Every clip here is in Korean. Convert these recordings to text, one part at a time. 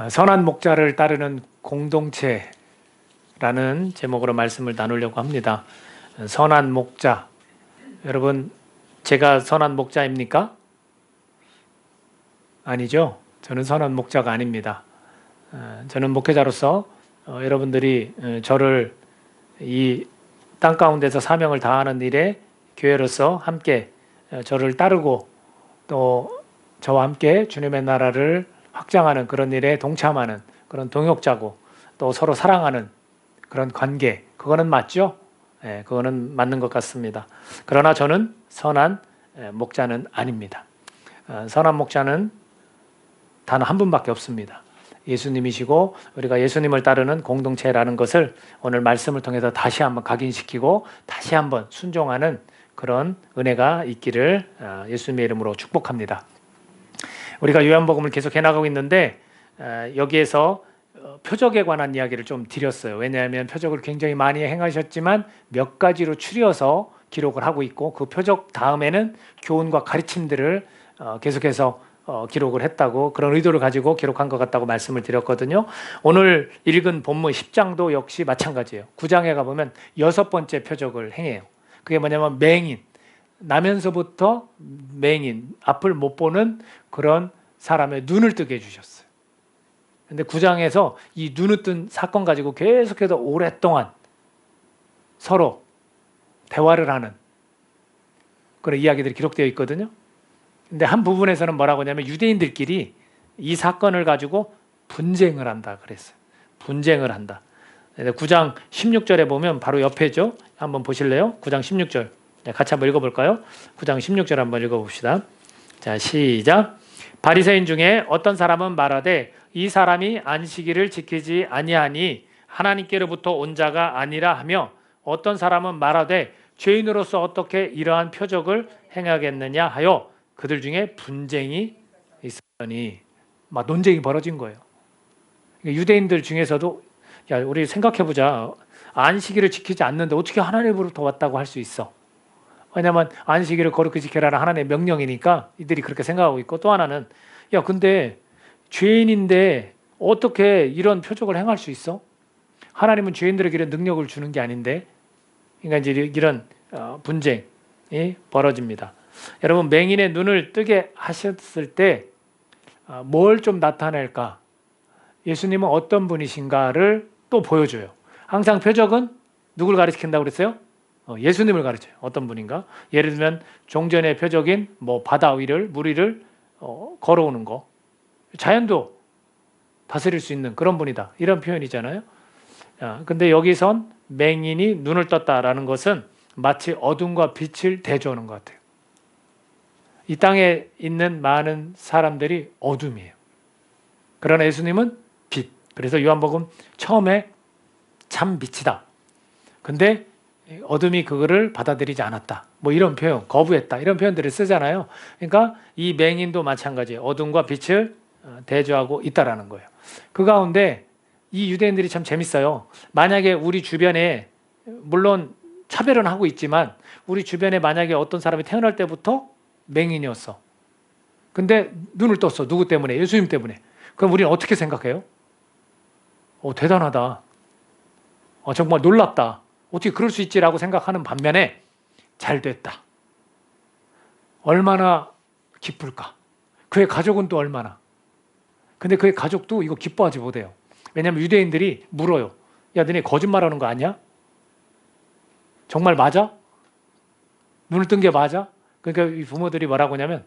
선한 목자를 따르는 공동체라는 제목으로 말씀을 나누려고 합니다. 선한 목자. 여러분, 제가 선한 목자입니까? 아니죠. 저는 선한 목자가 아닙니다. 저는 목회자로서 여러분들이 저를 이 땅 가운데서 사명을 다하는 일에 교회로서 함께 저를 따르고 또 저와 함께 주님의 나라를 확장하는 그런 일에 동참하는 그런 동역자고 또 서로 사랑하는 그런 관계, 그거는 맞죠? 예, 그거는 맞는 것 같습니다. 그러나 저는 선한 목자는 아닙니다. 선한 목자는 단 한 분밖에 없습니다. 예수님이시고 우리가 예수님을 따르는 공동체라는 것을 오늘 말씀을 통해서 다시 한번 각인시키고 다시 한번 순종하는 그런 은혜가 있기를 예수님의 이름으로 축복합니다. 우리가 요한복음을 계속 해나가고 있는데 여기에서 표적에 관한 이야기를 좀 드렸어요. 왜냐하면 표적을 굉장히 많이 행하셨지만 몇 가지로 추려서 기록을 하고 있고 그 표적 다음에는 교훈과 가르침들을 계속해서 기록을 했다고, 그런 의도를 가지고 기록한 것 같다고 말씀을 드렸거든요. 오늘 읽은 본문 10장도 역시 마찬가지예요. 9장에 가보면 6번째 표적을 행해요. 그게 뭐냐면 맹인, 나면서부터 맹인, 앞을 못 보는 그런 사람의 눈을 뜨게 해주셨어요. 근데 9장에서 이 눈을 뜬 사건 가지고 계속해서 오랫동안 서로 대화를 하는 그런 이야기들이 기록되어 있거든요. 근데 한 부분에서는 뭐라고 하냐면 유대인들끼리 이 사건을 가지고 분쟁을 한다 그랬어요. 분쟁을 한다. 9장 16절에 보면 바로 옆에죠. 한번 보실래요? 9장 16절. 같이 한번 읽어볼까요? 9장 16절 한번 읽어봅시다. 자, 시작. 바리새인 중에 어떤 사람은 말하되 이 사람이 안식일을 지키지 아니하니 하나님께로부터 온 자가 아니라 하며, 어떤 사람은 말하되 죄인으로서 어떻게 이러한 표적을 행하겠느냐 하여 그들 중에 분쟁이 있었더니, 막 논쟁이 벌어진 거예요. 유대인들 중에서도 야, 우리 생각해보자. 안식일을 지키지 않는데 어떻게 하나님으로부터 왔다고 할 수 있어? 왜냐하면 안식일을 거룩히 지켜라는 하나님의 명령이니까 이들이 그렇게 생각하고 있고, 또 하나는 야, 근데 죄인인데 어떻게 이런 표적을 행할 수 있어? 하나님은 죄인들에게 이런 능력을 주는 게 아닌데. 그러니까 이제 이런 분쟁이 벌어집니다. 여러분, 맹인의 눈을 뜨게 하셨을 때 뭘 좀 나타낼까? 예수님은 어떤 분이신가를 또 보여줘요. 항상 표적은 누굴 가리킨다고 그랬어요? 예수님을 가르쳐요. 어떤 분인가? 예를 들면 종전의 표적인 뭐 바다 위를, 물 위를 걸어오는 거, 자연도 다스릴 수 있는 그런 분이다, 이런 표현이잖아요. 근데 여기선 맹인이 눈을 떴다라는 것은 마치 어둠과 빛을 대조하는 것 같아요. 이 땅에 있는 많은 사람들이 어둠이에요. 그러나 예수님은 빛. 그래서 요한복음 처음에 참 빛이다. 근데 어둠이 그거를 받아들이지 않았다, 뭐 이런 표현, 거부했다, 이런 표현들을 쓰잖아요. 그러니까 이 맹인도 마찬가지예요. 어둠과 빛을 대조하고 있다라는 거예요. 그 가운데 이 유대인들이 참 재밌어요. 만약에 우리 주변에, 물론 차별은 하고 있지만 우리 주변에 만약에 어떤 사람이 태어날 때부터 맹인이었어. 근데 눈을 떴어. 누구 때문에? 예수님 때문에. 그럼 우리는 어떻게 생각해요? 대단하다. 정말 놀랍다. 어떻게 그럴 수 있지라고 생각하는 반면에 잘 됐다. 얼마나 기쁠까? 그의 가족은 또 얼마나. 근데 그의 가족도 이거 기뻐하지 못해요. 왜냐하면 유대인들이 물어요. 야, 너네 거짓말하는 거 아니야? 정말 맞아? 눈을 뜬 게 맞아? 그러니까 이 부모들이 뭐라고 하냐면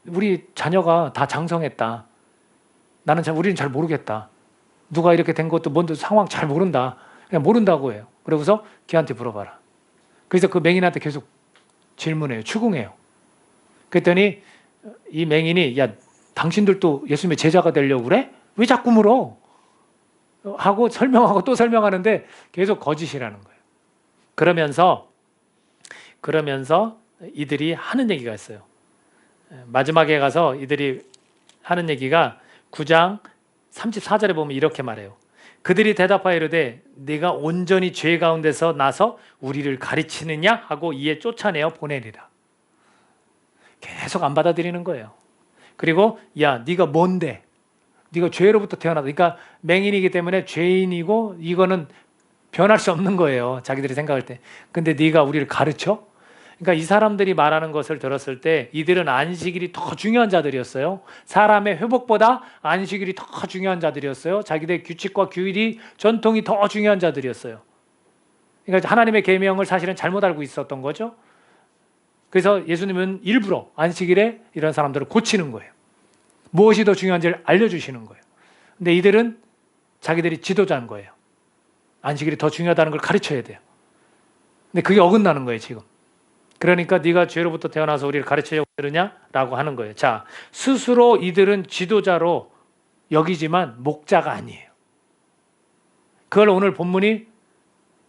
우리 자녀가 다 장성했다. 우리는 잘 모르겠다. 누가 이렇게 된 것도 뭔지 상황 잘 모른다. 그냥 모른다고 해요. 그러고서 걔한테 물어봐라. 그래서 그 맹인한테 계속 질문해요. 추궁해요. 그랬더니 이 맹인이 야, 당신들도 예수님의 제자가 되려고 그래? 왜 자꾸 물어? 하고 설명하고 또 설명하는데 계속 거짓이라는 거예요. 그러면서 이들이 하는 얘기가 있어요. 마지막에 가서 이들이 하는 얘기가 9장 34절에 보면 이렇게 말해요. 그들이 대답하여 이르되 네가 온전히 죄 가운데서 나서 우리를 가르치느냐 하고 이에 쫓아내어 보내리라. 계속 안 받아들이는 거예요. 그리고 야, 네가 뭔데? 네가 죄로부터 태어나다. 그러니까 맹인이기 때문에 죄인이고 이거는 변할 수 없는 거예요. 자기들이 생각할 때. 근데 네가 우리를 가르쳐? 그러니까 이 사람들이 말하는 것을 들었을 때 이들은 안식일이 더 중요한 자들이었어요. 사람의 회복보다 안식일이 더 중요한 자들이었어요. 자기들의 규칙과 규율이 전통이 더 중요한 자들이었어요. 그러니까 하나님의 계명을 사실은 잘못 알고 있었던 거죠. 그래서 예수님은 일부러 안식일에 이런 사람들을 고치는 거예요. 무엇이 더 중요한지를 알려주시는 거예요. 근데 이들은 자기들이 지도자인 거예요. 안식일이 더 중요하다는 걸 가르쳐야 돼요. 근데 그게 어긋나는 거예요, 지금. 그러니까 네가 죄로부터 태어나서 우리를 가르치려고 그러냐라고 하는 거예요. 자, 스스로 이들은 지도자로 여기지만 목자가 아니에요. 그걸 오늘 본문이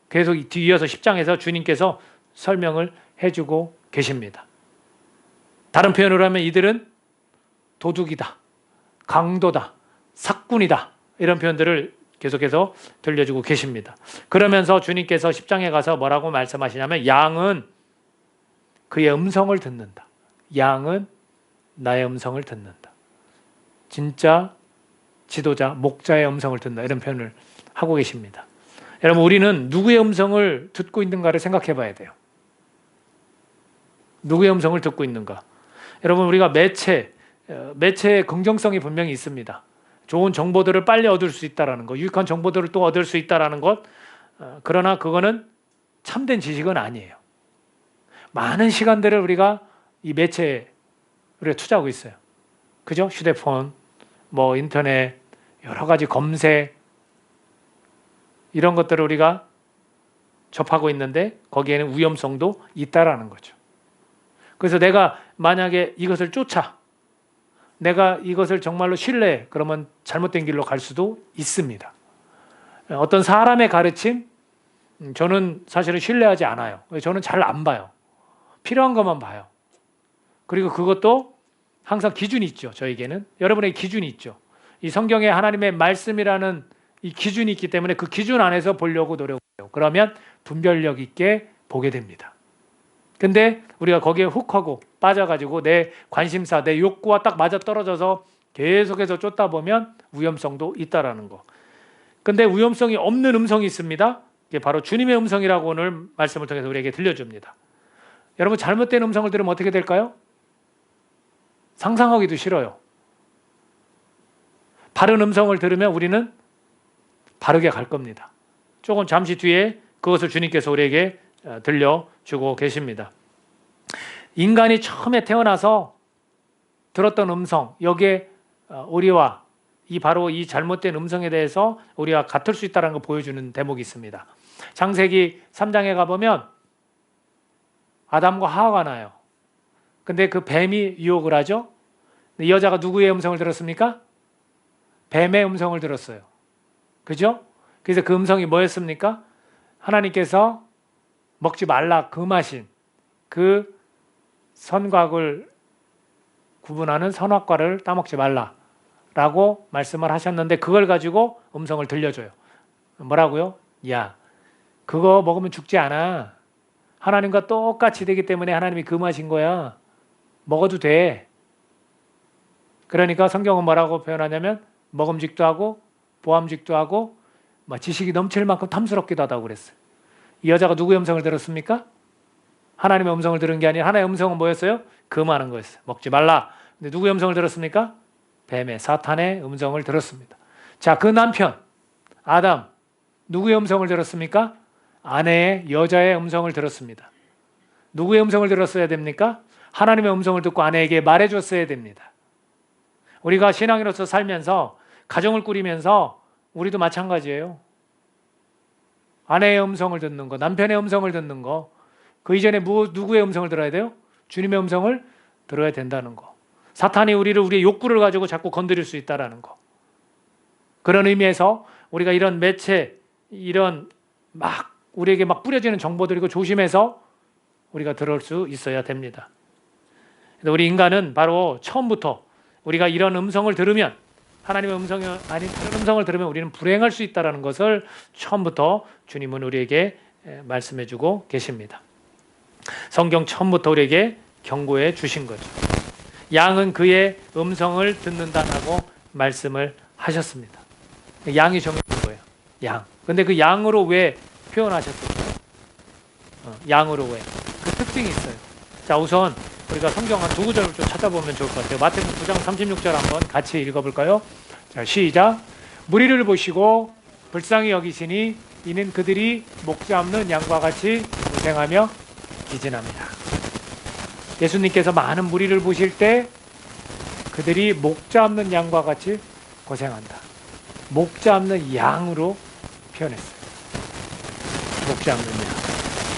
계속 뒤이어서 10장에서 주님께서 설명을 해주고 계십니다. 다른 표현으로 하면 이들은 도둑이다, 강도다, 사꾼이다, 이런 표현들을 계속해서 들려주고 계십니다. 그러면서 주님께서 10장에 가서 뭐라고 말씀하시냐면 양은 그의 음성을 듣는다. 양은 나의 음성을 듣는다. 진짜 지도자, 목자의 음성을 듣는다. 이런 표현을 하고 계십니다. 여러분, 우리는 누구의 음성을 듣고 있는가를 생각해 봐야 돼요. 누구의 음성을 듣고 있는가? 여러분, 우리가 매체의 긍정성이 분명히 있습니다. 좋은 정보들을 빨리 얻을 수 있다는 것, 유익한 정보들을 또 얻을 수 있다는 것. 그러나 그거는 참된 지식은 아니에요. 많은 시간들을 우리가 이 매체에 우리가 투자하고 있어요. 그죠? 휴대폰, 뭐 인터넷, 여러 가지 검색, 이런 것들을 우리가 접하고 있는데 거기에는 위험성도 있다라는 거죠. 그래서 내가 만약에 이것을 쫓아, 내가 이것을 정말로 신뢰해, 그러면 잘못된 길로 갈 수도 있습니다. 어떤 사람의 가르침, 저는 사실은 신뢰하지 않아요. 저는 잘 안 봐요. 필요한 것만 봐요. 그리고 그것도 항상 기준이 있죠. 저에게는 여러분의 기준이 있죠. 이 성경에 하나님의 말씀이라는 이 기준이 있기 때문에 그 기준 안에서 보려고 노력해요. 그러면 분별력 있게 보게 됩니다. 근데 우리가 거기에 훅 하고 빠져가지고 내 관심사, 내 욕구와 딱 맞아떨어져서 계속해서 쫓다 보면 위험성도 있다라는 거. 근데 위험성이 없는 음성이 있습니다. 이게 바로 주님의 음성이라고 오늘 말씀을 통해서 우리에게 들려줍니다. 여러분, 잘못된 음성을 들으면 어떻게 될까요? 상상하기도 싫어요. 바른 음성을 들으면 우리는 바르게 갈 겁니다. 조금 잠시 뒤에 그것을 주님께서 우리에게 들려주고 계십니다. 인간이 처음에 태어나서 들었던 음성, 여기에 우리와 바로 이 잘못된 음성에 대해서 우리가 같을 수 있다는 걸 보여주는 대목이 있습니다. 창세기 3장에 가보면 아담과 하와가 나요. 근데 그 뱀이 유혹을 하죠. 이 여자가 누구의 음성을 들었습니까? 뱀의 음성을 들었어요. 그죠? 그래서 그 음성이 뭐였습니까? 하나님께서 먹지 말라 금하신 그 선과 악을 구분하는 선악과를 따먹지 말라라고 말씀을 하셨는데 그걸 가지고 음성을 들려줘요. 뭐라고요? 야, 그거 먹으면 죽지 않아. 하나님과 똑같이 되기 때문에 하나님이 금하신 거야. 먹어도 돼. 그러니까 성경은 뭐라고 표현하냐면 먹음직도 하고 보암직도 하고 지식이 넘칠 만큼 탐스럽기도 하다고 그랬어요. 이 여자가 누구의 음성을 들었습니까? 하나님의 음성을 들은 게 아니라 하나님의 음성은 뭐였어요? 금하는 거였어요. 먹지 말라. 근데 누구의 음성을 들었습니까? 뱀의, 사탄의 음성을 들었습니다. 자, 그 남편 아담 누구의 음성을 들었습니까? 아내의, 여자의 음성을 들었습니다. 누구의 음성을 들었어야 됩니까? 하나님의 음성을 듣고 아내에게 말해줬어야 됩니다. 우리가 신앙인으로서 살면서 가정을 꾸리면서 우리도 마찬가지예요. 아내의 음성을 듣는 거, 남편의 음성을 듣는 거, 그 이전에 누구의 음성을 들어야 돼요? 주님의 음성을 들어야 된다는 거. 사탄이 우리의 욕구를 가지고 자꾸 건드릴 수 있다는 거. 그런 의미에서 우리가 이런 매체, 이런 우리에게 뿌려지는 정보들이고 조심해서 우리가 들을 수 있어야 됩니다. 우리 인간은 바로 처음부터 우리가 이런 음성을 들으면, 하나님의 음성이 아닌 다른 음성을 들으면 우리는 불행할 수 있다는 것을 처음부터 주님은 우리에게 말씀해주고 계십니다. 성경 처음부터 우리에게 경고해 주신 거죠. 양은 그의 음성을 듣는다라고 말씀을 하셨습니다. 양이 정해진 거예요. 양. 근데 그 양으로 왜 표현하셨을까요? 양으로 왜? 그 특징이 있어요. 자, 우선 우리가 성경 한 두 구절을 좀 찾아보면 좋을 것 같아요. 마태복음 9장 36절 한번 같이 읽어볼까요? 자, 시작. 무리를 보시고 불쌍히 여기시니 이는 그들이 목 잡는 양과 같이 고생하며 기진합니다. 예수님께서 많은 무리를 보실 때 그들이 목 잡는 양과 같이 고생한다. 목 잡는 양으로 표현했어요. 목 잡는 양.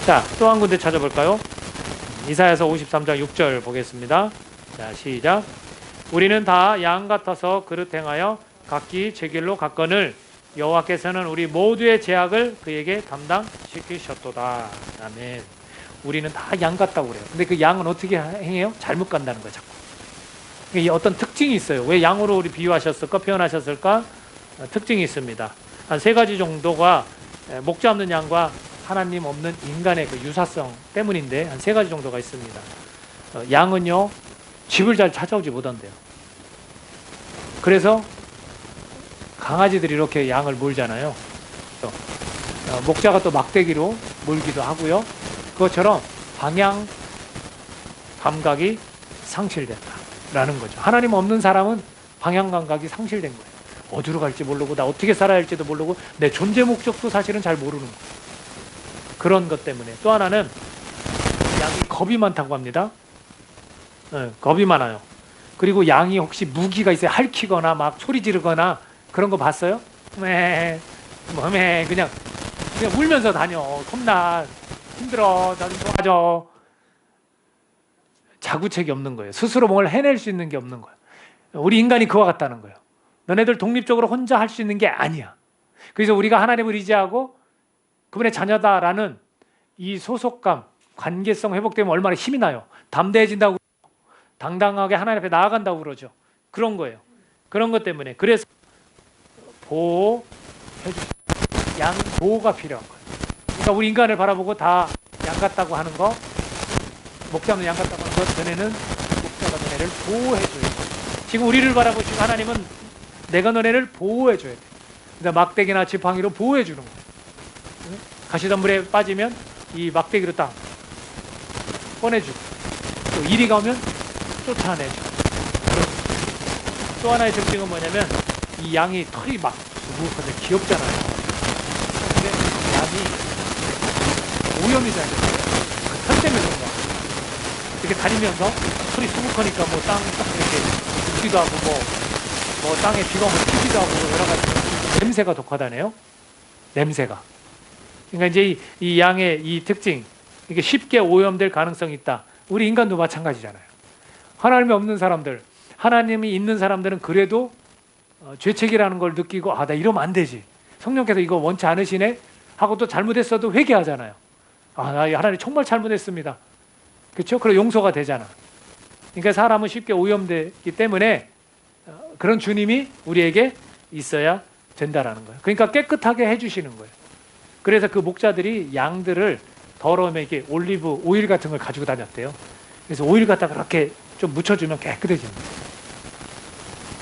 자, 또 한 군데 찾아볼까요? 이사야서 53장 6절 보겠습니다. 자, 시작. 우리는 다 양 같아서 그릇 행하여 각기 제 길로 갔거늘 여호와께서는 우리 모두의 죄악을 그에게 담당시키셨도다. 아멘. 우리는 다 양 같다고 그래요. 근데 그 양은 어떻게 행해요? 잘못 간다는 거예요, 자꾸. 이게 어떤 특징이 있어요. 왜 양으로 우리 비유하셨을까? 표현하셨을까? 특징이 있습니다. 한 세 가지 정도가 목 잡는 양과 하나님 없는 인간의 그 유사성 때문인데 한 세 가지 정도가 있습니다. 양은요, 집을 잘 찾아오지 못한대요. 그래서 강아지들이 이렇게 양을 몰잖아요. 목자가 또 막대기로 몰기도 하고요. 그것처럼 방향 감각이 상실된다라는 거죠. 하나님 없는 사람은 방향 감각이 상실된 거예요. 어디로 갈지 모르고 나 어떻게 살아야 할지도 모르고 내 존재 목적도 사실은 잘 모르는 거예요. 그런 것 때문에. 또 하나는 양이 겁이 많다고 합니다. 겁이 많아요. 그리고 양이 혹시 무기가 있어요. 핥히거나 막 소리 지르거나 그런 거 봤어요? 그냥 울면서 다녀. 겁나 힘들어. 나 좀 도와줘. 자구책이 없는 거예요. 스스로 뭘 해낼 수 있는 게 없는 거예요. 우리 인간이 그와 같다는 거예요. 너네들 독립적으로 혼자 할 수 있는 게 아니야. 그래서 우리가 하나님을 의지하고 그분의 자녀다라는 이 소속감, 관계성 회복되면 얼마나 힘이 나요. 담대해진다고, 당당하게 하나님 앞에 나아간다고 그러죠. 그런 거예요. 그런 것 때문에. 그래서 보호해 주시고 양 보호가 필요한 거예요. 그러니까 우리 인간을 바라보고 다 양 같다고 하는 거, 목 잡는 양 같다고 하는 것 전에는 목자가 너네를 보호해 줘야 돼요. 지금 우리를 바라보시고 하나님은 내가 너네를 보호해 줘야 돼요. 그러니까 막대기나 지팡이로 보호해 주는 거예요. 가시덤불에 빠지면 이 막대기로 딱 꺼내주고 또 이리 가면 쫓아내주고. 또 하나의 특징은 뭐냐면 이 양이 털이 막 무겁고 귀엽잖아요. 근데 양이 오염이잖아요. 그 털 때문에 그런 거야. 이렇게 다니면서 털이 수북하니까 뭐 땅 이렇게 묻기도 하고 뭐 땅에 비가 오면 튀기도 하고 여러 가지 냄새가 독하다네요. 냄새가. 그러니까 이제 이 양의 이 특징, 이게 쉽게 오염될 가능성이 있다. 우리 인간도 마찬가지잖아요. 하나님이 없는 사람들, 하나님이 있는 사람들은 그래도 죄책이라는 걸 느끼고 나 이러면 안 되지. 성령께서 이거 원치 않으시네 하고 또 잘못했어도 회개하잖아요. 나 하나님 정말 잘못했습니다. 그렇죠? 그리고 용서가 되잖아. 그러니까 사람은 쉽게 오염되기 때문에 그런 주님이 우리에게 있어야 된다라는 거예요. 그러니까 깨끗하게 해주시는 거예요. 그래서 그 목자들이 양들을 더러우면 이렇게 올리브 오일 같은 걸 가지고 다녔대요. 그래서 오일 갖다가 그렇게 좀 묻혀주면 깨끗해집니다.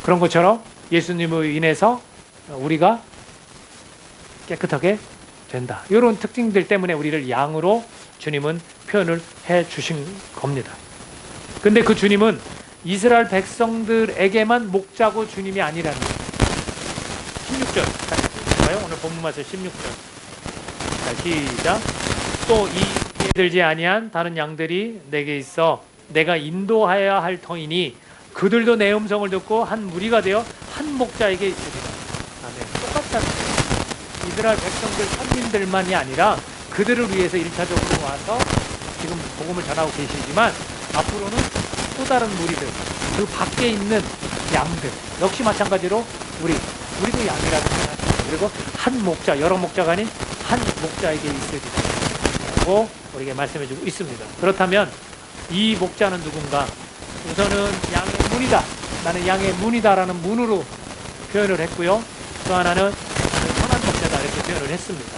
그런 것처럼 예수님으로 인해서 우리가 깨끗하게 된다. 이런 특징들 때문에 우리를 양으로 주님은 표현을 해 주신 겁니다. 근데 그 주님은 이스라엘 백성들에게만 목자고 주님이 아니라는 거예요. 16절. 오늘 본문 말씀 16절. 자, 시작. 또 이 들지 아니한 다른 양들이 내게 있어 내가 인도하여야 할 터이니 그들도 내 음성을 듣고 한 무리가 되어 한 목자에게 있으리라. 아멘. 똑같다는 거예요. 이스라엘 백성들 선민들만이 아니라 그들을 위해서 1차적으로 와서 지금 복음을 전하고 계시지만 앞으로는 또 다른 무리들, 그 밖에 있는 양들 역시 마찬가지로 우리도 양이라고 생각합니다. 그리고 한 목자, 여러 목자가 아닌 한 목자에게 있으리라고 우리에게 말씀해주고 있습니다. 그렇다면 이 목자는 누군가? 우선은 양의 문이다. 나는 양의 문이다라는 문으로 표현을 했고요. 또 하나는 선한 목자다 이렇게 표현을 했습니다.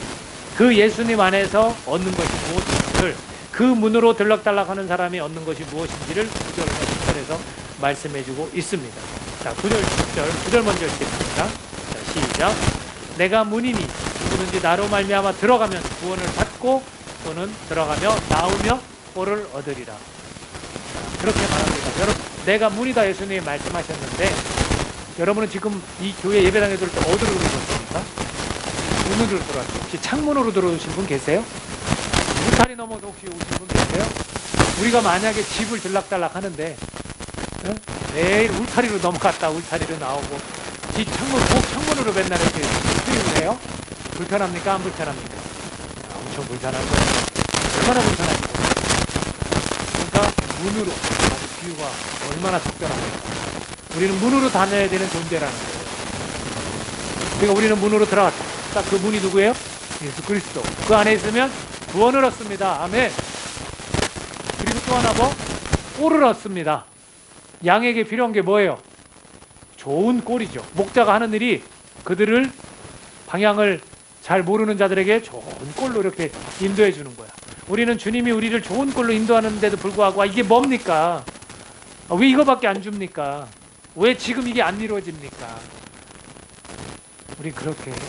그 예수님 안에서 얻는 것이 무엇인지를, 그 문으로 들락달락하는 사람이 얻는 것이 무엇인지를 9절과 10절에서 말씀해주고 있습니다. 자, 9절, 10절, 9절 먼저 읽겠습니다. 자, 시작. 내가 문이니 누구든지 나로 말미암아 들어가면 구원을 받고 또는 들어가며 나오며 꼴을 얻으리라. 자, 그렇게 말합니다. 여러분, 내가 문이다 예수님이 말씀하셨는데 여러분은 지금 이 교회 예배당에 들어올 때 어디로 들어오셨습니까? 문으로 들어왔죠. 혹시 창문으로 들어오신 분 계세요? 울타리 넘어서 혹시 오신 분 계세요? 우리가 만약에 집을 들락달락 하는데 매일 울타리로 넘어갔다 울타리로 나오고 이 창문, 꼭 창문으로 맨날 이렇게 스트림을 해요? 불편합니까? 안 불편합니까? 엄청 불편한 거예요. 얼마나 불편합니까? 그러니까 문으로 아주 비유가 얼마나 적절합니까? 우리는 문으로 다녀야 되는 존재라는 거예요. 그러니까 우리는 문으로 들어갔다. 딱 그 문이 누구예요? 예수 그리스도. 그 안에 있으면 구원을 얻습니다. 아멘. 그리고 또 하나 뭐? 꼴을 얻습니다. 양에게 필요한 게 뭐예요? 좋은 꼴이죠. 목자가 하는 일이 그들을 방향을 잘 모르는 자들에게 좋은 꼴로 이렇게 인도해 주는 거야. 우리는 주님이 우리를 좋은 꼴로 인도하는데도 불구하고 이게 뭡니까? 왜 이거밖에 안 줍니까? 왜 지금 이게 안 이루어집니까? 우리 그렇게 해요.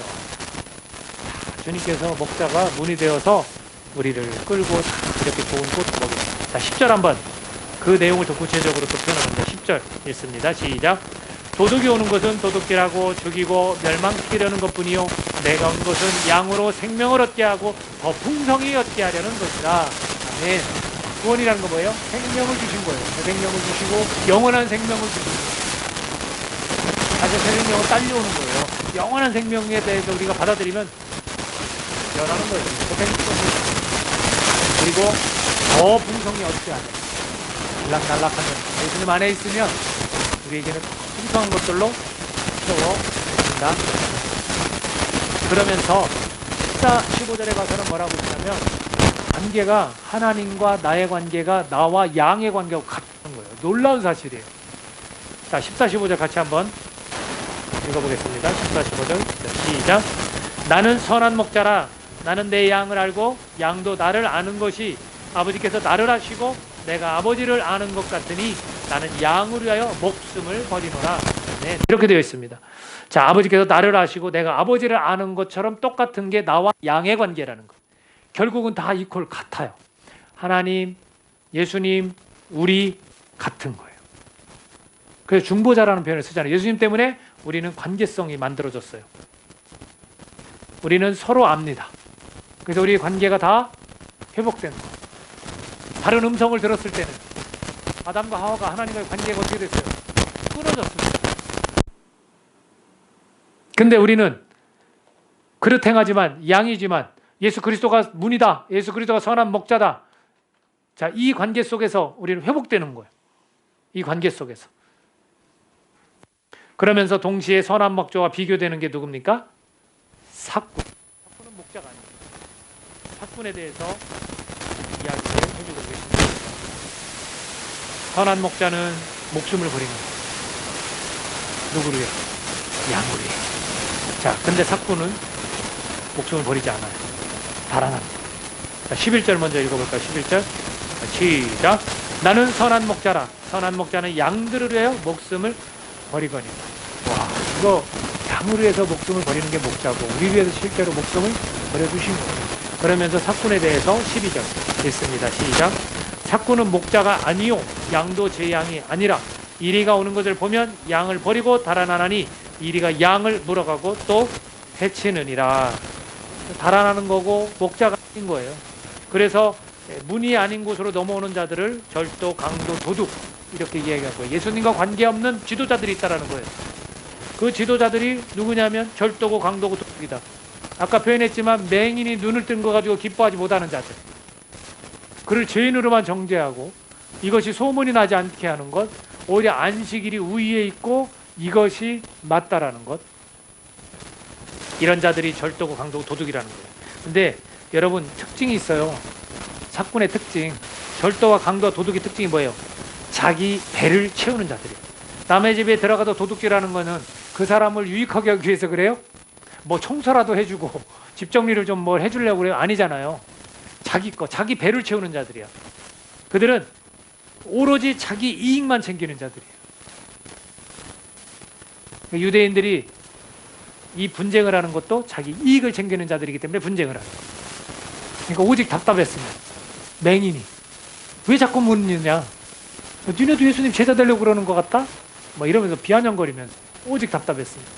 주님께서 목자가 문이 되어서 우리를 끌고 이렇게 좋은 꽃을 먹입니다. 자, 10절 한번 그 내용을 더 구체적으로 또 표현합니다. 10절 읽습니다. 시작. 도둑이 오는 것은 도둑질하고 죽이고 멸망시키려는 것뿐이요 내가 온 것은 양으로 생명을 얻게 하고 더 풍성히 얻게 하려는 것이다. 아멘. 구원이라는 거 뭐예요? 생명을 주신 거예요. 그 생명을 주시고 영원한 생명을 주신 거예요. 다시 생명을 딸려오는 거예요. 영원한 생명에 대해서 우리가 받아들이면 변하는 거예요. 그리고 더 풍성히 얻게 하는 들락날락하면 예수님 안에 있으면 우리에게는 풍성한 것들로 채워진다. 그러면서 15절에 가서는 뭐라고 했냐면 관계가 하나님과 나의 관계가 나와 양의 관계하고 같은 거예요. 놀라운 사실이에요. 자, 14, 15절 같이 한번 읽어보겠습니다. 14, 15절 시작. 나는 선한 목자라 나는 내 양을 알고 양도 나를 아는 것이 아버지께서 나를 아시고 내가 아버지를 아는 것 같으니 나는 양을 위하여 목숨을 버리노라. 네, 이렇게 되어 있습니다. 자, 아버지께서 나를 아시고 내가 아버지를 아는 것처럼 똑같은 게 나와 양의 관계라는 거. 결국은 다 이퀄 같아요. 하나님, 예수님, 우리 같은 거예요. 그래서 중보자라는 표현을 쓰잖아요. 예수님 때문에 우리는 관계성이 만들어졌어요. 우리는 서로 압니다. 그래서 우리의 관계가 다 회복된 거예요. 다른 음성을 들었을 때는 아담과 하와가 하나님과의 관계가 어떻게 됐어요? 끊어졌습니다. 근데 우리는 그릇 행하지만 양이지만 예수 그리스도가 문이다. 예수 그리스도가 선한 목자다. 자, 이 관계 속에서 우리는 회복되는 거예요. 이 관계 속에서. 그러면서 동시에 선한 목자와 비교되는 게 누굽니까? 사꾼. 사꾼은 목자가 아닙니다. 사꾼에 대해서 이야기를 해주고 계십니다. 선한 목자는 목숨을 버리는 거예요. 누구를 위해? 양을 위해. 자, 근데 사꾼은 목숨을 버리지 않아요. 달아납니다. 자, 11절 먼저 읽어볼까요? 11절 시작. 나는 선한 목자라 선한 목자는 양들을 위하여 목숨을 버리거니. 와, 이거 양을 위해서 목숨을 버리는 게 목자고 우리 위해서 실제로 목숨을 버려주신 거예요. 그러면서 사꾼에 대해서 12절 읽습니다. 시작. 사꾼은 목자가 아니요 양도 제 양이 아니라 이리가 오는 것을 보면 양을 버리고 달아나나니 이리가 양을 물어가고 또 해치느니라. 달아나는 거고 목자가 아닌 거예요. 그래서 문이 아닌 곳으로 넘어오는 자들을 절도, 강도, 도둑 이렇게 이야기한 거예요. 예수님과 관계없는 지도자들이 있다는 거예요. 그 지도자들이 누구냐면 절도고 강도고 도둑이다. 아까 표현했지만 맹인이 눈을 뜬 거 가지고 기뻐하지 못하는 자들. 그를 죄인으로만 정죄하고 이것이 소문이 나지 않게 하는 것, 오히려 안식일이 우위에 있고 이것이 맞다라는 것. 이런 자들이 절도고 강도고 도둑이라는 거예요. 근데 여러분 특징이 있어요. 사꾼의 특징. 절도와 강도와 도둑의 특징이 뭐예요? 자기 배를 채우는 자들이에요. 남의 집에 들어가서 도둑질하는 거는 그 사람을 유익하게 하기 위해서 그래요? 뭐 청소라도 해주고 집 정리를 좀 뭘 해주려고 그래요? 아니잖아요. 자기 거, 자기 배를 채우는 자들이야. 그들은 오로지 자기 이익만 챙기는 자들이에요. 유대인들이 이 분쟁을 하는 것도 자기 이익을 챙기는 자들이기 때문에 분쟁을 하는 거예요. 그러니까 오직 답답했습니다. 맹인이 왜 자꾸 묻느냐? 니네도 예수님 제자 되려고 그러는 것 같다? 뭐 이러면서 비아냥거리면서 오직 답답했습니다.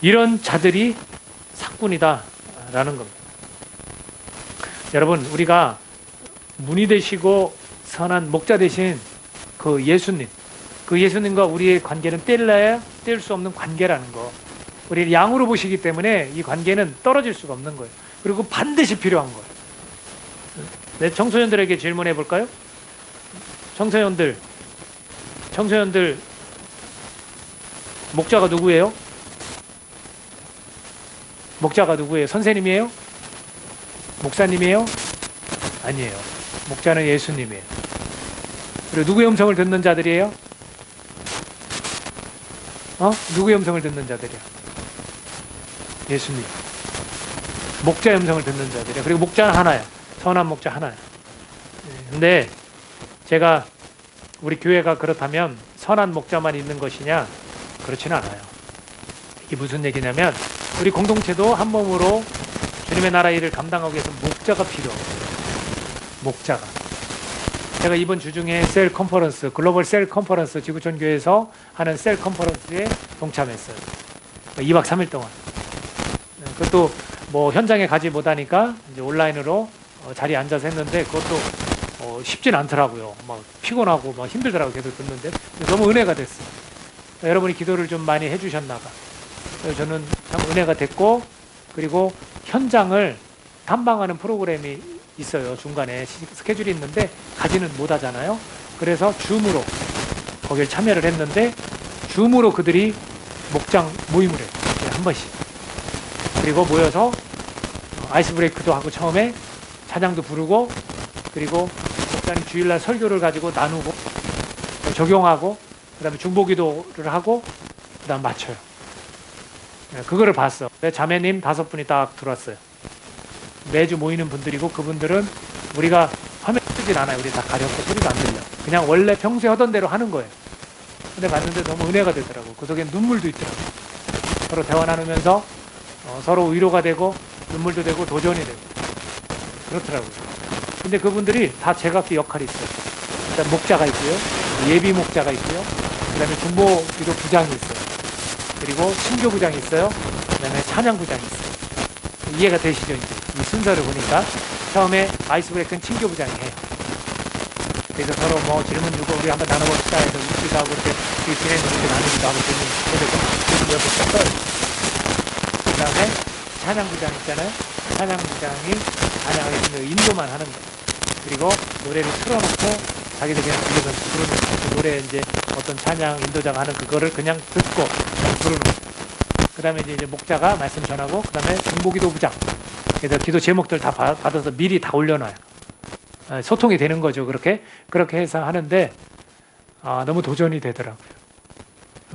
이런 자들이 사꾼이다라는 겁니다. 여러분, 우리가 문이 되시고 선한 목자 되신 그 예수님, 그 예수님과 우리의 관계는 뗄래야 뗄 수 없는 관계라는 거. 우리를 양으로 보시기 때문에 이 관계는 떨어질 수가 없는 거예요. 그리고 반드시 필요한 거예요. 네, 청소년들에게 질문해 볼까요? 청소년들 목자가 누구예요? 목자가 누구예요? 선생님이에요? 목사님이에요? 아니에요. 목자는 예수님이에요. 그리고 누구의 음성을 듣는 자들이에요? 누구의 음성을 듣는 자들이야? 예수님. 목자의 음성을 듣는 자들이야. 그리고 목자는 하나야. 선한 목자 하나야. 근데 제가 우리 교회가 그렇다면 선한 목자만 있는 것이냐? 그렇지는 않아요. 이게 무슨 얘기냐면 우리 공동체도 한 몸으로 주님의 나라 일을 감당하기 위해서 목자가 필요해요. 목자가. 제가 이번 주 중에 셀 컨퍼런스, 글로벌 셀 컨퍼런스 지구촌 교회에서 하는 셀 컨퍼런스에 동참했어요. 2박 3일 동안. 그것도 뭐 현장에 가지 못하니까 이제 온라인으로 자리에 앉아서 했는데 그것도 쉽진 않더라고요. 막 피곤하고 막 힘들더라고요. 계속 듣는데 너무 은혜가 됐어요. 여러분이 기도를 좀 많이 해주셨나 봐. 그래서 저는 참 은혜가 됐고, 그리고 현장을 탐방하는 프로그램이 있어요. 중간에 스케줄이 있는데 가지는 못하잖아요. 그래서 줌으로 거기를 참여를 했는데 줌으로 그들이 목장 모임을 해요. 한 번씩. 그리고 모여서 아이스 브레이크도 하고 처음에 찬양도 부르고, 그리고 목사님 주일날 설교를 가지고 나누고 적용하고, 그 다음에 중보기도를 하고, 그 다음 맞춰요. 그거를 봤어. 자매님 5분이 딱 들어왔어요. 매주 모이는 분들이고, 그분들은 우리가 화면 쓰진 않아요. 우리 다 가렵고 소리도 안 들려. 그냥 원래 평소에 하던 대로 하는 거예요. 근데 봤는데 너무 은혜가 되더라고. 그 속에 눈물도 있더라고. 서로 대화 나누면서 서로 위로가 되고 눈물도 되고 도전이 되고 그렇더라고요. 근데 그분들이 다 제각기 역할이 있어요. 일단 목자가 있고요. 예비 목자가 있고요. 그 다음에 중보기도 부장이 있어요. 그리고 신교부장이 있어요. 그 다음에 찬양부장이 있어요. 이해가 되시죠? 이제 이 순서를 보니까 처음에 아이스브레이크는 친교부장이 해요. 그래서 서로 뭐 질문 주고 우리 한번 나눠봅시다 해서 웃기도 하고 이렇게 진행 이렇게 나누기도 하고 질문 옆에 써요. 그 다음에 찬양부장 있잖아요. 찬양부장이 찬양을 인도만 하는 거예요. 그리고 노래를 틀어놓고 자기들 그냥 들으면서 부르면서 그 노래 이제 어떤 찬양 인도자가 하는 그거를 그냥 듣고 그냥 부르는 거예요. 그 다음에 이제 목자가 말씀 전하고, 그 다음에 중보기도 부장. 그래서 기도 제목들 다 받아서 미리 다 올려놔요. 소통이 되는 거죠. 그렇게 해서 하는데 너무 도전이 되더라고요.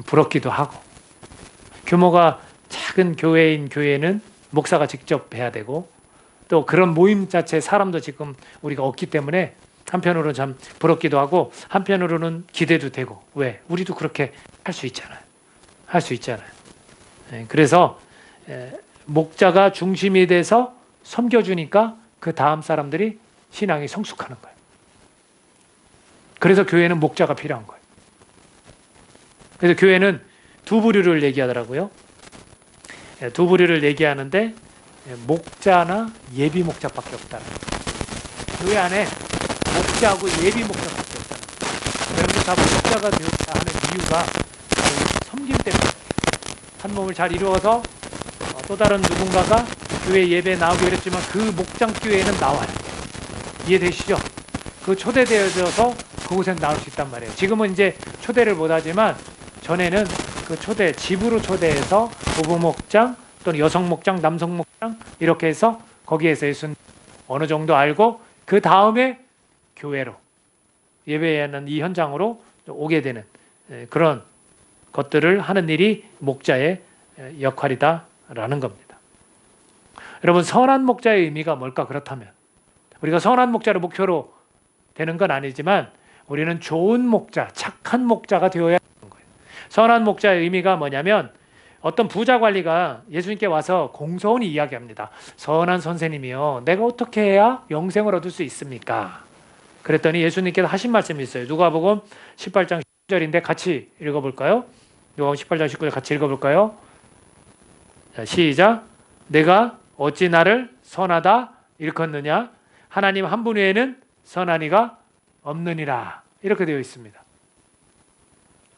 부럽기도 하고. 규모가 작은 교회는 목사가 직접 해야 되고, 또 그런 모임 자체 사람도 지금 우리가 없기 때문에 한편으로는 참 부럽기도 하고, 한편으로는 기대도 되고. 왜? 우리도 그렇게 할 수 있잖아요. 할 수 있잖아요. 그래서 목자가 중심이 돼서 섬겨주니까 그 다음 사람들이 신앙이 성숙하는 거예요. 그래서 교회는 목자가 필요한 거예요. 그래서 교회는 두 부류를 얘기하더라고요. 두 부류를 얘기하는데 목자나 예비 목자밖에 없다는 거예요. 교회 안에 목자하고 예비 목자밖에 없다는 거예요. 여러분들 다 목자가 되었다 하는 이유가 섬김 때문에, 한 몸을 잘 이루어서 또 다른 누군가가 교회 예배에 나오고 이랬지만 그 목장 교회에는 나와요. 이해되시죠? 그 초대되어져서 그곳에 나올 수 있단 말이에요. 지금은 이제 초대를 못하지만 전에는 그 집으로 초대해서 부부 목장 또는 여성 목장, 남성 목장 이렇게 해서 거기에서 예수님 어느 정도 알고 그 다음에 교회로 예배하는 이 현장으로 오게 되는 그런 것들을 하는 일이 목자의 역할이다라는 겁니다. 여러분, 선한 목자의 의미가 뭘까? 그렇다면 우리가 선한 목자를 목표로 되는 건 아니지만 우리는 좋은 목자, 착한 목자가 되어야 하는 거예요. 선한 목자의 의미가 뭐냐면 어떤 부자 관리가 예수님께 와서 공손히 이야기합니다. 선한 선생님이요, 내가 어떻게 해야 영생을 얻을 수 있습니까? 그랬더니 예수님께서 하신 말씀이 있어요. 누가복음 18장 10절인데 같이 읽어볼까요? 누가복음 18장 19절 같이 읽어볼까요? 자, 시작. 내가 어찌 나를 선하다 일컫느냐? 하나님 한 분 외에는 선한 이가 없느니라. 이렇게 되어 있습니다.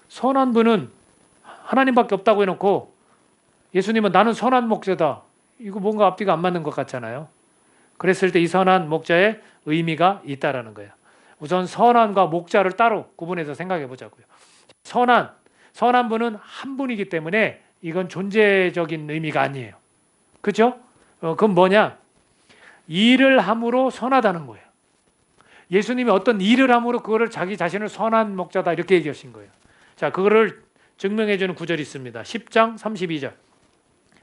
선한 분은 하나님밖에 없다고 해놓고 예수님은 나는 선한 목자다. 이거 뭔가 앞뒤가 안 맞는 것 같잖아요. 그랬을 때 이 선한 목자의 의미가 있다라는 거예요. 우선 선한과 목자를 따로 구분해서 생각해 보자고요. 선한 분은 한 분이기 때문에 이건 존재적인 의미가 아니에요. 그렇죠? 그건 뭐냐? 일을 함으로 선하다는 거예요. 예수님이 어떤 일을 함으로 그거를 자기 자신을 선한 목자다 이렇게 얘기하신 거예요. 자, 그거를 증명해 주는 구절이 있습니다. 10장 32절.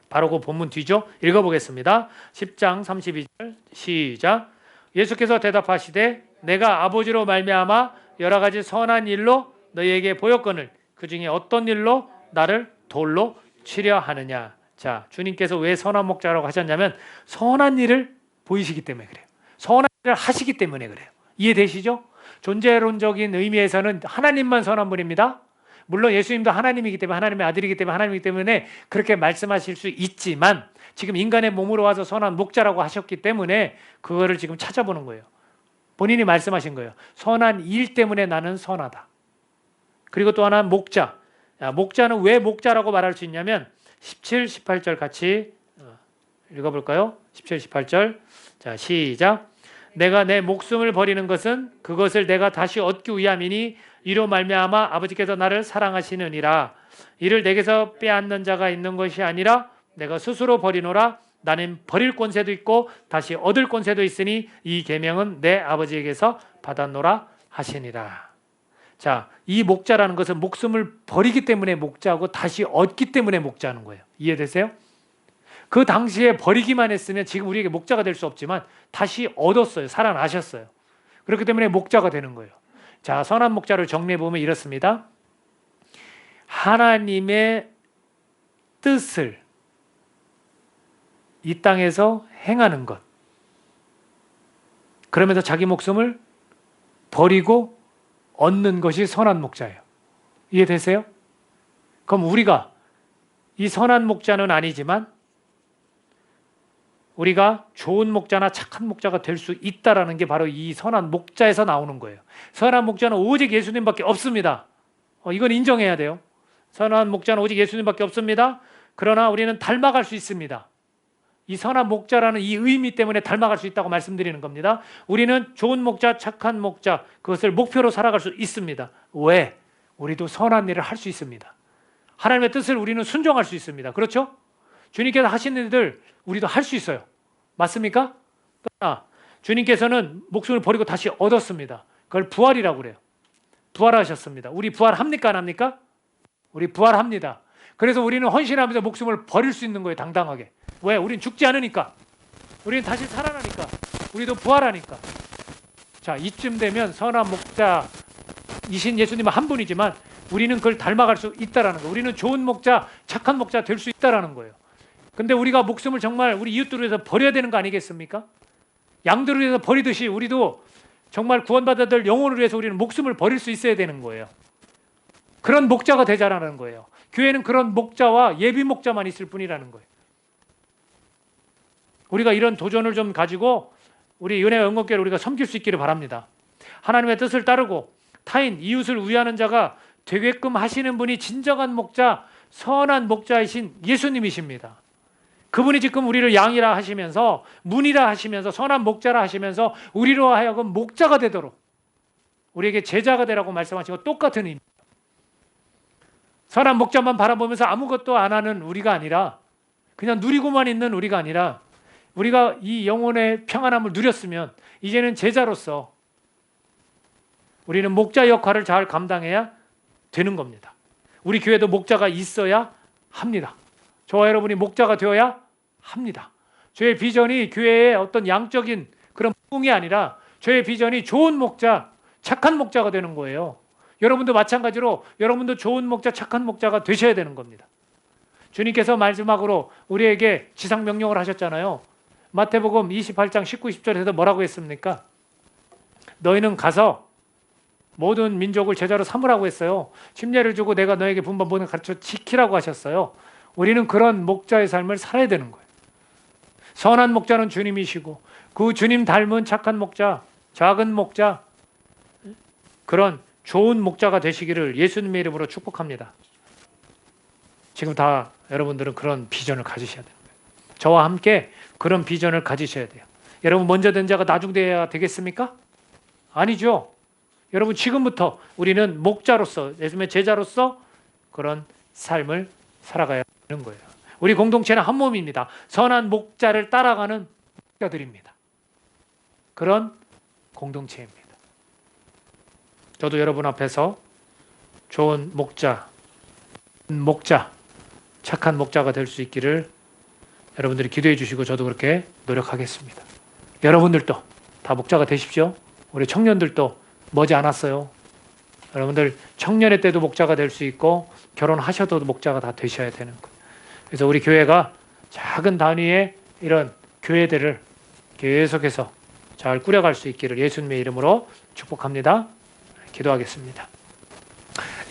바로 그 본문 뒤죠. 읽어보겠습니다. 10장 32절 시작. 예수께서 대답하시되 내가 아버지로 말미암아 여러 가지 선한 일로 너희에게 보였거늘 그 중에 어떤 일로 나를 돌로 치려 하느냐. 자, 주님께서 왜 선한 목자라고 하셨냐면 선한 일을 보이시기 때문에 그래요. 선한 일을 하시기 때문에 그래요. 이해되시죠? 존재론적인 의미에서는 하나님만 선한 분입니다. 물론 예수님도 하나님이기 때문에 하나님의 아들이기 때문에 하나님이기 때문에 그렇게 말씀하실 수 있지만 지금 인간의 몸으로 와서 선한 목자라고 하셨기 때문에 그거를 지금 찾아보는 거예요. 본인이 말씀하신 거예요. 선한 일 때문에 나는 선하다. 그리고 또 하나 목자. 목자는 왜 목자라고 말할 수 있냐면 17, 18절 같이 읽어볼까요? 17, 18절. 자, 시작. 내가 내 목숨을 버리는 것은 그것을 내가 다시 얻기 위함이니 이로 말미암아 아버지께서 나를 사랑하시느니라. 이를 내게서 빼앗는 자가 있는 것이 아니라 내가 스스로 버리노라. 나는 버릴 권세도 있고 다시 얻을 권세도 있으니 이 계명은 내 아버지에게서 받았노라 하시니라. 자, 이 목자라는 것은 목숨을 버리기 때문에 목자고 다시 얻기 때문에 목자는 거예요. 이해되세요? 그 당시에 버리기만 했으면 지금 우리에게 목자가 될 수 없지만 다시 얻었어요. 살아나셨어요. 그렇기 때문에 목자가 되는 거예요. 자, 선한 목자를 정리해 보면 이렇습니다. 하나님의 뜻을 이 땅에서 행하는 것. 그러면서 자기 목숨을 버리고 얻는 것이 선한 목자예요. 이해되세요? 그럼 우리가 이 선한 목자는 아니지만 우리가 좋은 목자나 착한 목자가 될 수 있다는 게 바로 이 선한 목자에서 나오는 거예요. 선한 목자는 오직 예수님밖에 없습니다. 이건 인정해야 돼요. 선한 목자는 오직 예수님밖에 없습니다. 그러나 우리는 닮아갈 수 있습니다. 이 선한 목자라는 이 의미 때문에 닮아갈 수 있다고 말씀드리는 겁니다. 우리는 좋은 목자, 착한 목자, 그것을 목표로 살아갈 수 있습니다. 왜? 우리도 선한 일을 할 수 있습니다. 하나님의 뜻을 우리는 순종할 수 있습니다. 그렇죠? 주님께서 하시는 일들 우리도 할 수 있어요. 맞습니까? 그러나 주님께서는 목숨을 버리고 다시 얻었습니다. 그걸 부활이라고 그래요. 부활하셨습니다. 우리 부활합니까? 안 합니까? 우리 부활합니다. 그래서 우리는 헌신하면서 목숨을 버릴 수 있는 거예요. 당당하게. 왜? 우린 죽지 않으니까. 우리는 다시 살아나니까. 우리도 부활하니까. 자, 이쯤 되면 선한 목자이신 예수님은 한 분이지만 우리는 그걸 닮아갈 수 있다는 거예요. 우리는 좋은 목자, 착한 목자 될 수 있다는 거예요. 근데 우리가 목숨을 정말 우리 이웃들을 위해서 버려야 되는 거 아니겠습니까? 양들을 위해서 버리듯이 우리도 정말 구원받아야 될 영혼을 위해서 우리는 목숨을 버릴 수 있어야 되는 거예요. 그런 목자가 되자라는 거예요. 교회는 그런 목자와 예비 목자만 있을 뿐이라는 거예요. 우리가 이런 도전을 좀 가지고 우리 은혜와 영광교회를 우리가 섬길 수 있기를 바랍니다. 하나님의 뜻을 따르고 타인, 이웃을 위하는 자가 되게끔 하시는 분이 진정한 목자, 선한 목자이신 예수님이십니다. 그분이 지금 우리를 양이라 하시면서 문이라 하시면서 선한 목자라 하시면서 우리로 하여금 목자가 되도록 우리에게 제자가 되라고 말씀하신 것 똑같은 의미입니다. 선한 목자만 바라보면서 아무것도 안 하는 우리가 아니라 그냥 누리고만 있는 우리가 아니라 우리가 이 영혼의 평안함을 누렸으면 이제는 제자로서 우리는 목자 역할을 잘 감당해야 되는 겁니다. 우리 교회도 목자가 있어야 합니다. 저와 여러분이 목자가 되어야 합니다. 저의 비전이 교회의 어떤 양적인 그런 부흥이 아니라 저의 비전이 좋은 목자, 착한 목자가 되는 거예요. 여러분도 마찬가지로 여러분도 좋은 목자, 착한 목자가 되셔야 되는 겁니다. 주님께서 마지막으로 우리에게 지상명령을 하셨잖아요. 마태복음 28장 19, 20절에서 뭐라고 했습니까? 너희는 가서 모든 민족을 제자로 삼으라고 했어요. 침례를 주고 내가 너에게 분반 모든 가르쳐 지키라고 하셨어요. 우리는 그런 목자의 삶을 살아야 되는 거예요. 선한 목자는 주님이시고 그 주님 닮은 착한 목자, 작은 목자, 그런 좋은 목자가 되시기를 예수님의 이름으로 축복합니다. 지금 다 여러분들은 그런 비전을 가지셔야 돼요. 저와 함께 그런 비전을 가지셔야 돼요. 여러분 먼저 된 자가 나중돼야 되겠습니까? 아니죠. 여러분 지금부터 우리는 목자로서, 예수님의 제자로서 그런 삶을 살아가야 하는 거예요. 우리 공동체는 한 몸입니다. 선한 목자를 따라가는 목자들입니다. 그런 공동체입니다. 저도 여러분 앞에서 좋은 목자, 착한 목자가 될 수 있기를 여러분들이 기도해 주시고 저도 그렇게 노력하겠습니다. 여러분들도 다 목자가 되십시오. 우리 청년들도 머지 않았어요. 여러분들 청년의 때도 목자가 될 수 있고 결혼하셔도 목자가 다 되셔야 되는 거예요. 그래서 우리 교회가 작은 단위의 이런 교회들을 계속해서 잘 꾸려갈 수 있기를 예수님의 이름으로 축복합니다. 기도하겠습니다.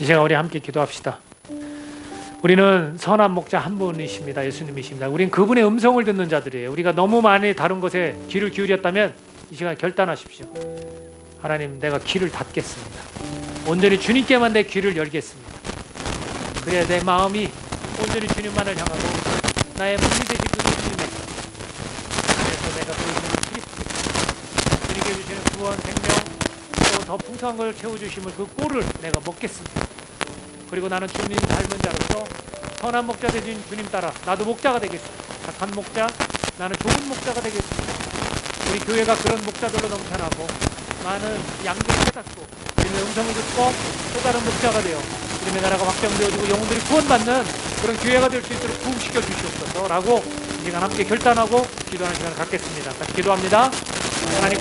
이 시간 우리 함께 기도합시다. 우리는 선한 목자 한 분이십니다. 예수님이십니다. 우린 그분의 음성을 듣는 자들이에요. 우리가 너무 많이 다른 것에 귀를 기울였다면 이 시간 결단하십시오. 하나님, 내가 귀를 닫겠습니다. 온전히 주님께만 내 귀를 열겠습니다. 그래야 내 마음이 온전히 주님만을 향하고 나의 몸이 되신 그 예수님의 안에서 내가 보이는 그리스도, 주님께 주시는 구원, 생명, 또 더 풍성한 걸 채워주심을 그 꼴을 내가 먹겠습니다. 그리고 나는 주님 닮은 자로서 선한 목자 되신 주님 따라 나도 목자가 되겠습니다. 착한 목자, 나는 좋은 목자가 되겠습니다. 우리 교회가 그런 목자들로 넘쳐나고 많은 양들을 깨닫고 주님의 음성을 듣고 또 다른 목자가 되어 주님의 나라가 확장되어지고 영혼들이 구원받는 그런 교회가 될 수 있도록 부흥시켜 주시옵소서 라고 이 시간 함께 결단하고 기도하는 시간을 갖겠습니다. 기도합니다. 하나님